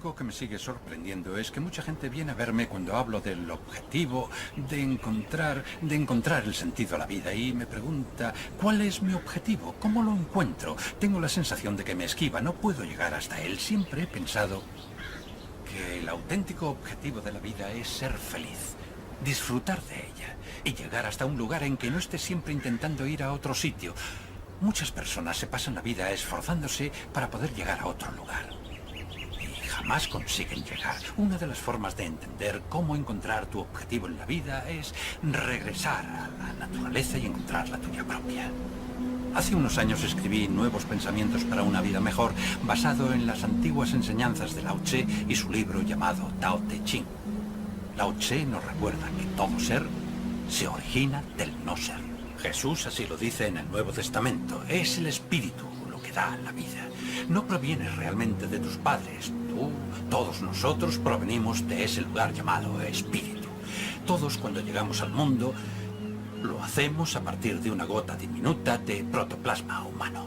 Algo que me sigue sorprendiendo es que mucha gente viene a verme cuando hablo del objetivo de encontrar el sentido a la vida y me pregunta, ¿cuál es mi objetivo? ¿Cómo lo encuentro? Tengo la sensación de que me esquiva, no puedo llegar hasta él. Siempre he pensado que el auténtico objetivo de la vida es ser feliz, disfrutar de ella y llegar hasta un lugar en que no esté siempre intentando ir a otro sitio. Muchas personas se pasan la vida esforzándose para poder llegar a otro lugar y jamás consiguen llegar. Una de las formas de entender cómo encontrar tu objetivo en la vida es regresar a la naturaleza y encontrar la tuya propia. Hace unos años escribí Nuevos Pensamientos para una Vida Mejor, basado en las antiguas enseñanzas de Lao Tse y su libro llamado Tao Te Ching. Lao Tse nos recuerda que todo ser se origina del no ser. Jesús así lo dice en el Nuevo Testamento. Es el espíritu lo que da la vida. No proviene realmente de tus padres. Tú, todos nosotros provenimos de ese lugar llamado espíritu. Todos cuando llegamos al mundo lo hacemos a partir de una gota diminuta de protoplasma humano.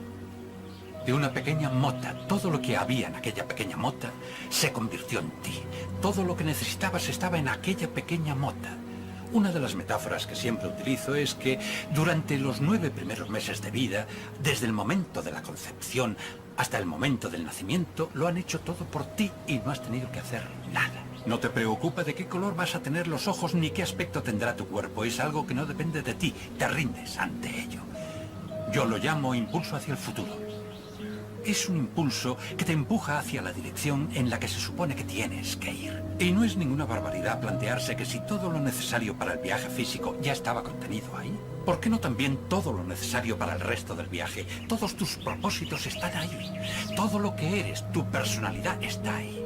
De una pequeña mota. Todo lo que había en aquella pequeña mota se convirtió en ti. Todo lo que necesitabas estaba en aquella pequeña mota. Una de las metáforas que siempre utilizo es que durante los 9 primeros meses de vida, desde el momento de la concepción hasta el momento del nacimiento, lo han hecho todo por ti y no has tenido que hacer nada. No te preocupa de qué color vas a tener los ojos ni qué aspecto tendrá tu cuerpo. Es algo que no depende de ti. Te rindes ante ello. Yo lo llamo impulso hacia el futuro. Es un impulso que te empuja hacia la dirección en la que se supone que tienes que ir. Y no es ninguna barbaridad plantearse que si todo lo necesario para el viaje físico ya estaba contenido ahí, ¿por qué no también todo lo necesario para el resto del viaje? Todos tus propósitos están ahí. Todo lo que eres, tu personalidad está ahí.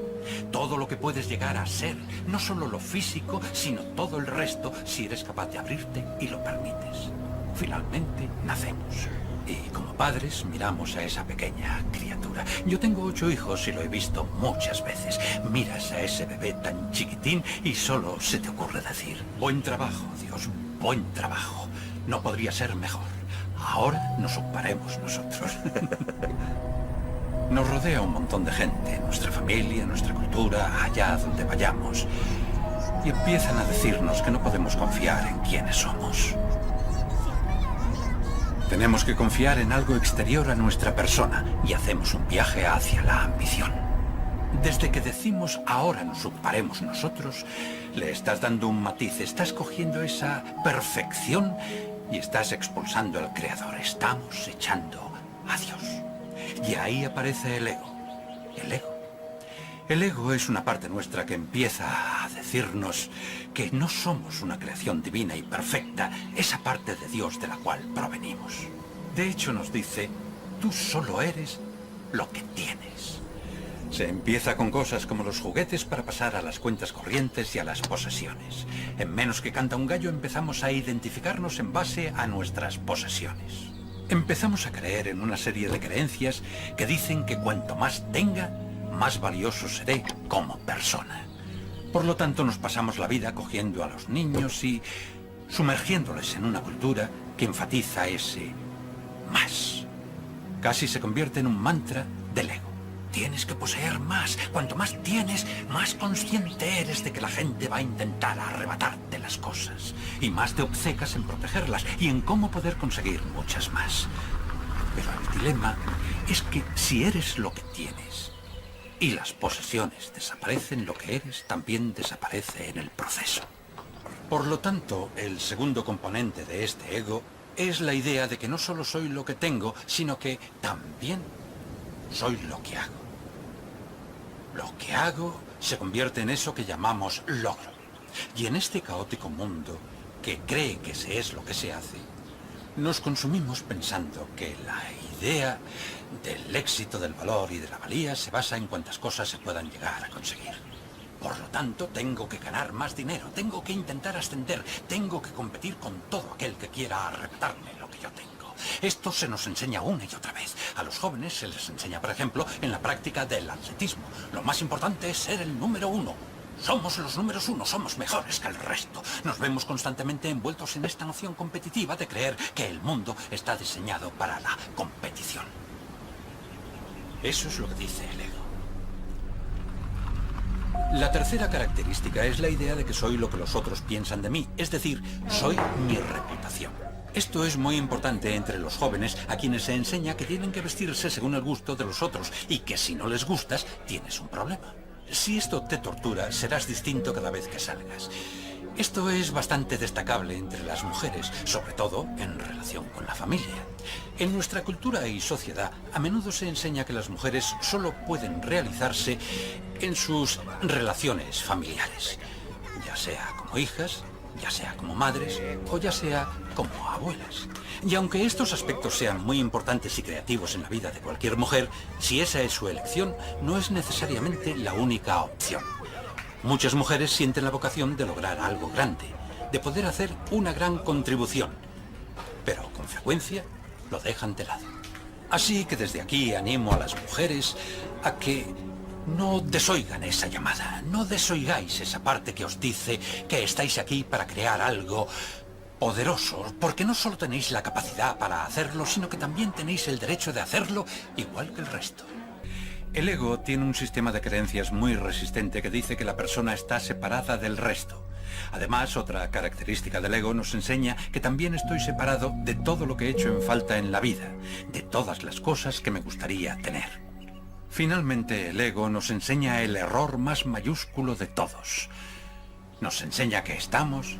Todo lo que puedes llegar a ser, no solo lo físico, sino todo el resto, si eres capaz de abrirte y lo permites. Finalmente, nacemos. Y como padres miramos a esa pequeña criatura. Yo tengo 8 hijos y lo he visto muchas veces. Miras a ese bebé tan chiquitín y solo se te ocurre decir, buen trabajo, Dios, buen trabajo. No podría ser mejor. Ahora nos ocuparemos nosotros. Nos rodea un montón de gente, nuestra familia, nuestra cultura, allá donde vayamos. Y empiezan a decirnos que no podemos confiar en quiénes somos. Tenemos que confiar en algo exterior a nuestra persona y hacemos un viaje hacia la ambición. Desde que decimos ahora nos ocuparemos nosotros, le estás dando un matiz, estás cogiendo esa perfección y estás expulsando al Creador. Estamos echando a Dios. Y ahí aparece el ego. El ego. El ego es una parte nuestra que empieza a decirnos que no somos una creación divina y perfecta, esa parte de Dios de la cual provenimos. De hecho nos dice, tú solo eres lo que tienes. Se empieza con cosas como los juguetes para pasar a las cuentas corrientes y a las posesiones. En menos que canta un gallo empezamos a identificarnos en base a nuestras posesiones. Empezamos a creer en una serie de creencias que dicen que cuanto más tenga, más valioso seré como persona. Por lo tanto, nos pasamos la vida cogiendo a los niños y sumergiéndoles en una cultura que enfatiza ese más. Casi se convierte en un mantra del ego. Tienes que poseer más. Cuanto más tienes, más consciente eres de que la gente va a intentar arrebatarte las cosas. Y más te obcecas en protegerlas y en cómo poder conseguir muchas más. Pero el dilema es que si eres lo que tienes y las posesiones desaparecen, lo que eres también desaparece en el proceso. Por lo tanto, el segundo componente de este ego es la idea de que no solo soy lo que tengo, sino que también soy lo que hago. Lo que hago se convierte en eso que llamamos logro. Y en este caótico mundo que cree que se es lo que se hace, nos consumimos pensando que la idea del éxito, del valor y de la valía se basa en cuántas cosas se puedan llegar a conseguir. Por lo tanto, tengo que ganar más dinero, tengo que intentar ascender, tengo que competir con todo aquel que quiera arrebatarme lo que yo tengo. Esto se nos enseña una y otra vez. A los jóvenes se les enseña, por ejemplo, en la práctica del atletismo. Lo más importante es ser el número 1. Somos los números 1, somos mejores que el resto. Nos vemos constantemente envueltos en esta noción competitiva de creer que el mundo está diseñado para la competición. Eso es lo que dice el ego. La tercera característica es la idea de que soy lo que los otros piensan de mí, es decir, soy mi reputación. Esto es muy importante entre los jóvenes, a quienes se enseña que tienen que vestirse según el gusto de los otros y que si no les gustas, tienes un problema. Si esto te tortura, serás distinto cada vez que salgas. Esto es bastante destacable entre las mujeres, sobre todo en relación con la familia. En nuestra cultura y sociedad, a menudo se enseña que las mujeres solo pueden realizarse en sus relaciones familiares, ya sea como hijas, ya sea como madres o ya sea como abuelas. Y aunque estos aspectos sean muy importantes y creativos en la vida de cualquier mujer, si esa es su elección, no es necesariamente la única opción. Muchas mujeres sienten la vocación de lograr algo grande, de poder hacer una gran contribución, pero con frecuencia lo dejan de lado. Así que desde aquí animo a las mujeres a que no desoigan esa llamada, no desoigáis esa parte que os dice que estáis aquí para crear algo poderoso, porque no solo tenéis la capacidad para hacerlo, sino que también tenéis el derecho de hacerlo igual que el resto. El ego tiene un sistema de creencias muy resistente que dice que la persona está separada del resto. Además, otra característica del ego nos enseña que también estoy separado de todo lo que he hecho en falta en la vida, de todas las cosas que me gustaría tener. Finalmente, el ego nos enseña el error más mayúsculo de todos. Nos enseña que estamos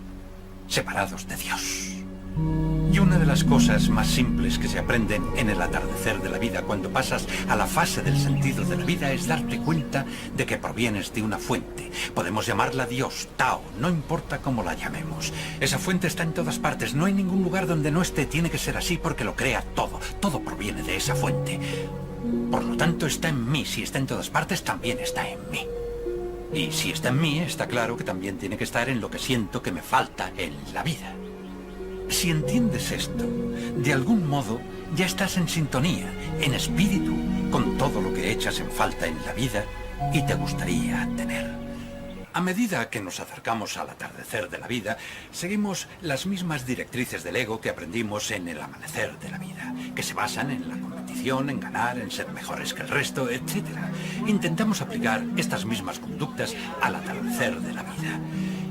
separados de Dios. Y una de las cosas más simples que se aprenden en el atardecer de la vida cuando pasas a la fase del sentido de la vida es darte cuenta de que provienes de una fuente. Podemos llamarla Dios, Tao, no importa cómo la llamemos. Esa fuente está en todas partes, no hay ningún lugar donde no esté, tiene que ser así porque lo crea todo. Todo proviene de esa fuente. Por lo tanto, está en mí. Si está en todas partes, también está en mí. Y si está en mí, está claro que también tiene que estar en lo que siento que me falta en la vida. Si entiendes esto, de algún modo ya estás en sintonía, en espíritu, con todo lo que echas en falta en la vida y te gustaría tener. A medida que nos acercamos al atardecer de la vida, seguimos las mismas directrices del ego que aprendimos en el amanecer de la vida, que se basan en la competición, en ganar, en ser mejores que el resto, etc. Intentamos aplicar estas mismas conductas al atardecer de la vida.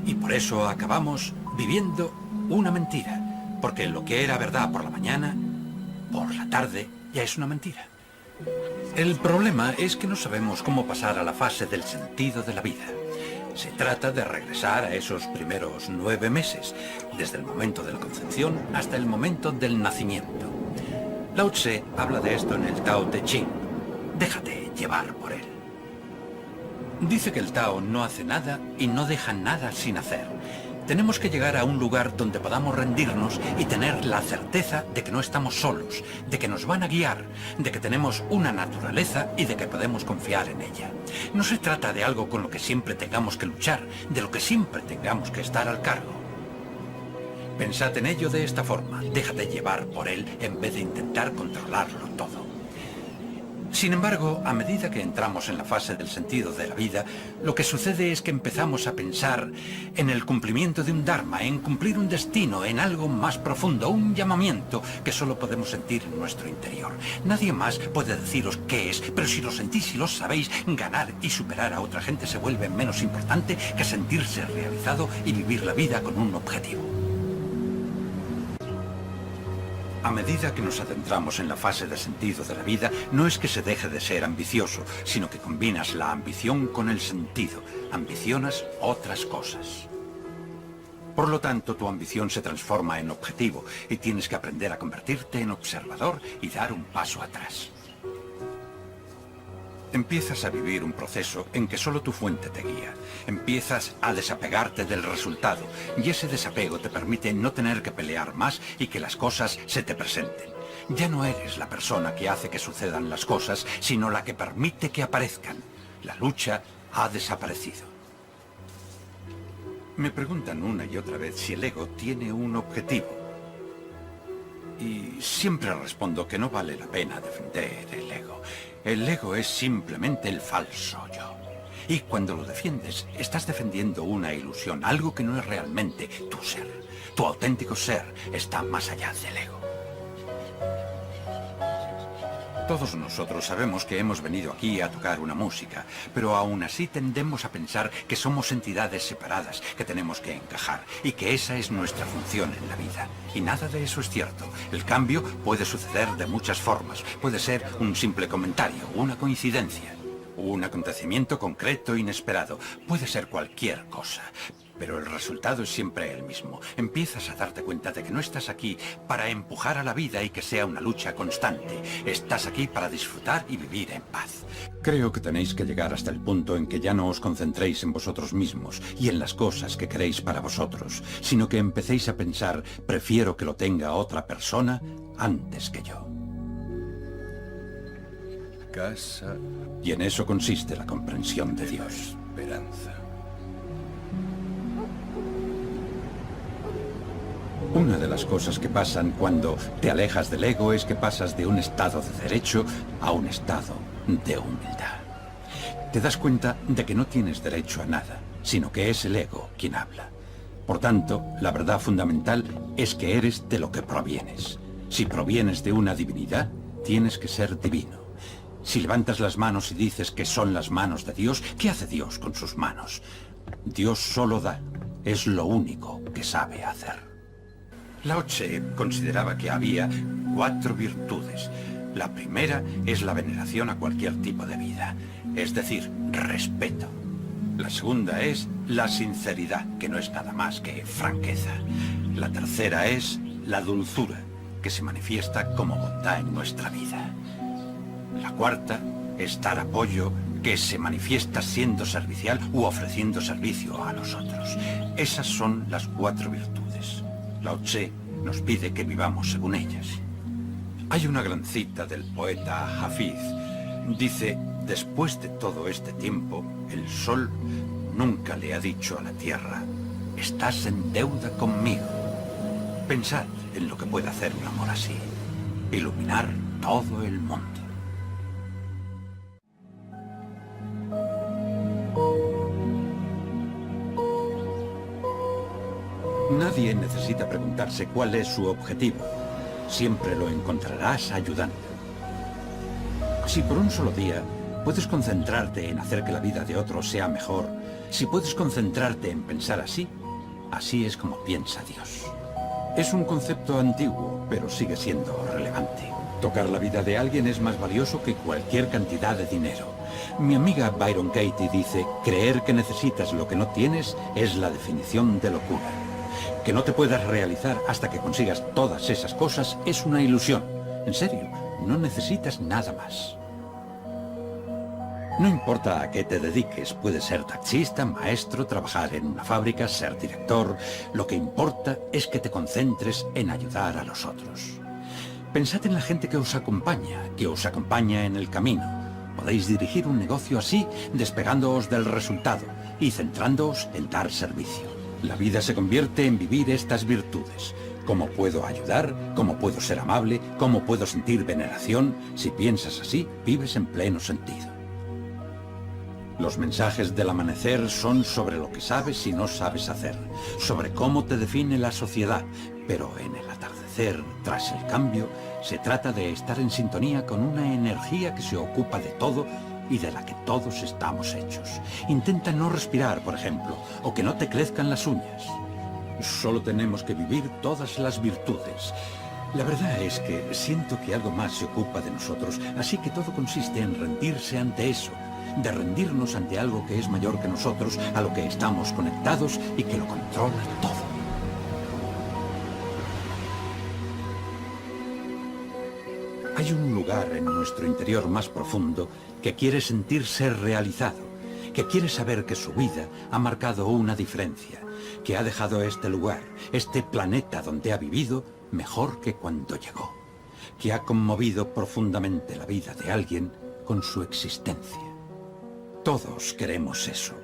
Y por eso acabamos viviendo una mentira. Porque lo que era verdad por la mañana, por la tarde, ya es una mentira. El problema es que no sabemos cómo pasar a la fase del sentido de la vida. Se trata de regresar a esos primeros 9 meses, desde el momento de la concepción hasta el momento del nacimiento. Lao Tse habla de esto en el Tao Te Ching. Déjate llevar por él. Dice que el Tao no hace nada y no deja nada sin hacer. Tenemos que llegar a un lugar donde podamos rendirnos y tener la certeza de que no estamos solos, de que nos van a guiar, de que tenemos una naturaleza y de que podemos confiar en ella. No se trata de algo con lo que siempre tengamos que luchar, de lo que siempre tengamos que estar al cargo. Pensad en ello de esta forma, déjate llevar por él en vez de intentar controlarlo todo. Sin embargo, a medida que entramos en la fase del sentido de la vida, lo que sucede es que empezamos a pensar en el cumplimiento de un dharma, en cumplir un destino, en algo más profundo, un llamamiento que solo podemos sentir en nuestro interior. Nadie más puede deciros qué es, pero si lo sentís y lo sabéis, ganar y superar a otra gente se vuelve menos importante que sentirse realizado y vivir la vida con un objetivo. A medida que nos adentramos en la fase de sentido de la vida, no es que se deje de ser ambicioso, sino que combinas la ambición con el sentido. Ambicionas otras cosas. Por lo tanto, tu ambición se transforma en objetivo y tienes que aprender a convertirte en observador y dar un paso atrás. Empiezas a vivir un proceso en que solo tu fuente te guía. Empiezas a desapegarte del resultado y ese desapego te permite no tener que pelear más y que las cosas se te presenten. Ya no eres la persona que hace que sucedan las cosas, sino la que permite que aparezcan. La lucha ha desaparecido. Me preguntan una y otra vez si el ego tiene un objetivo. Y siempre respondo que no vale la pena defender el ego. El ego es simplemente el falso yo. Y cuando lo defiendes, estás defendiendo una ilusión, algo que no es realmente tu ser. Tu auténtico ser está más allá del ego. Todos nosotros sabemos que hemos venido aquí a tocar una música, pero aún así tendemos a pensar que somos entidades separadas, que tenemos que encajar, y que esa es nuestra función en la vida. Y nada de eso es cierto. El cambio puede suceder de muchas formas. Puede ser un simple comentario, una coincidencia, un acontecimiento concreto inesperado. Puede ser cualquier cosa. Pero el resultado es siempre el mismo. Empiezas a darte cuenta de que no estás aquí para empujar a la vida y que sea una lucha constante. Estás aquí para disfrutar y vivir en paz. Creo que tenéis que llegar hasta el punto en que ya no os concentréis en vosotros mismos y en las cosas que queréis para vosotros, sino que empecéis a pensar, prefiero que lo tenga otra persona antes que yo. Casa. Y en eso consiste la comprensión de Dios. Esperanza. Una de las cosas que pasan cuando te alejas del ego es que pasas de un estado de derecho a un estado de humildad. Te das cuenta de que no tienes derecho a nada, sino que es el ego quien habla. Por tanto, la verdad fundamental es que eres de lo que provienes. Si provienes de una divinidad, tienes que ser divino. Si levantas las manos y dices que son las manos de Dios, ¿qué hace Dios con sus manos? Dios solo da. Es lo único que sabe hacer. Lao Tse consideraba que había 4 virtudes. La primera es la veneración a cualquier tipo de vida, es decir, respeto. La segunda es la sinceridad, que no es nada más que franqueza. La tercera es la dulzura, que se manifiesta como bondad en nuestra vida. La cuarta es dar apoyo, que se manifiesta siendo servicial u ofreciendo servicio a los otros. Esas son las 4 virtudes. Lao Tse nos pide que vivamos según ellas. Hay una gran cita del poeta Hafiz. Dice, después de todo este tiempo, el sol nunca le ha dicho a la tierra, estás en deuda conmigo. Pensad en lo que puede hacer un amor así. Iluminar todo el mundo. Nadie necesita preguntarse cuál es su objetivo. Siempre lo encontrarás ayudando. Si por un solo día puedes concentrarte en hacer que la vida de otros sea mejor, si puedes concentrarte en pensar así, así es como piensa Dios. Es un concepto antiguo, pero sigue siendo relevante. Tocar la vida de alguien es más valioso que cualquier cantidad de dinero. Mi amiga Byron Katie dice, creer que necesitas lo que no tienes es la definición de locura. Que no te puedas realizar hasta que consigas todas esas cosas es una ilusión. En serio, no necesitas nada más. No importa a qué te dediques, puedes ser taxista, maestro, trabajar en una fábrica, ser director. Lo que importa es que te concentres en ayudar a los otros. Pensad en la gente que os acompaña en el camino. Podéis dirigir un negocio así, despegándoos del resultado y centrándoos en dar servicio. La vida se convierte en vivir estas virtudes. ¿Cómo puedo ayudar? ¿Cómo puedo ser amable? ¿Cómo puedo sentir veneración? Si piensas así, vives en pleno sentido. Los mensajes del amanecer son sobre lo que sabes y no sabes hacer, sobre cómo te define la sociedad, pero en el atardecer, tras el cambio, se trata de estar en sintonía con una energía que se ocupa de todo y de la que todos estamos hechos. Intenta no respirar, por ejemplo, o que no te crezcan las uñas. Solo tenemos que vivir todas las virtudes. La verdad es que siento que algo más se ocupa de nosotros, así que todo consiste en rendirse ante eso, de rendirnos ante algo que es mayor que nosotros, a lo que estamos conectados y que lo controla todo. Hay un lugar en nuestro interior más profundo que quiere sentirse realizado, que quiere saber que su vida ha marcado una diferencia, que ha dejado este lugar, este planeta donde ha vivido, mejor que cuando llegó, que ha conmovido profundamente la vida de alguien con su existencia. Todos queremos eso.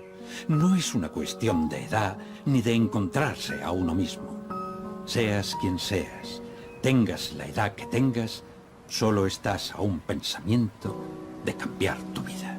No es una cuestión de edad ni de encontrarse a uno mismo. Seas quien seas, tengas la edad que tengas, solo estás a un pensamiento de cambiar tu vida.